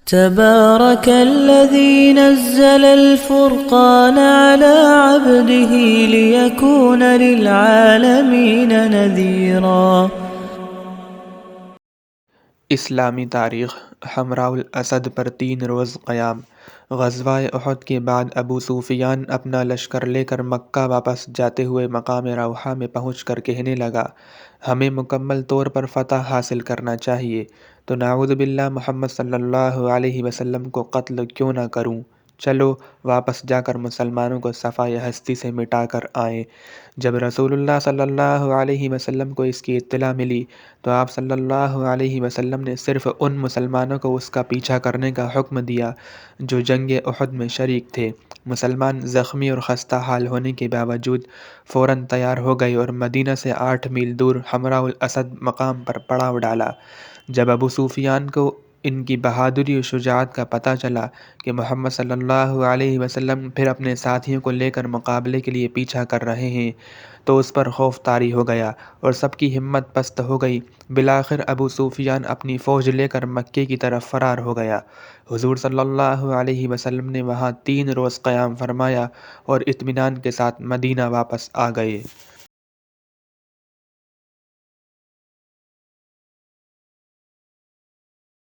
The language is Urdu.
تبارك الذي نزل الفرقان على عبده ليكون للعالمين نذيرا۔ اسلامی تاریخ۔ حمراء الاسد پر 3 روز قیام۔ غزوہ احد کے بعد ابو سفیان اپنا لشکر لے کر مکہ واپس جاتے ہوئے مقام روحہ میں پہنچ کر کہنے لگا، ہمیں مکمل طور پر فتح حاصل کرنا چاہیے تو نعوذ باللہ محمد صلی اللہ علیہ وسلم کو قتل کیوں نہ کروں، چلو واپس جا کر مسلمانوں کو صفائے ہستی سے مٹا کر آئیں۔ جب رسول اللہ صلی اللہ علیہ وسلم کو اس کی اطلاع ملی تو آپ صلی اللہ علیہ وسلم نے صرف ان مسلمانوں کو اس کا پیچھا کرنے کا حکم دیا جو جنگ احد میں شریک تھے۔ مسلمان زخمی اور خستہ حال ہونے کے باوجود فوراً تیار ہو گئے اور مدینہ سے 8 میل دور حمراء الاسد مقام پر پڑاؤ ڈالا۔ جب ابو سفیان کو ان کی بہادری اور شجاعت کا پتہ چلا کہ محمد صلی اللہ علیہ وسلم پھر اپنے ساتھیوں کو لے کر مقابلے کے لیے پیچھا کر رہے ہیں تو اس پر خوف طاری ہو گیا اور سب کی ہمت پست ہو گئی۔ بالآخر ابو سفیان اپنی فوج لے کر مکے کی طرف فرار ہو گیا۔ حضور صلی اللہ علیہ وسلم نے وہاں 3 روز قیام فرمایا اور اطمینان کے ساتھ مدینہ واپس آ گئے۔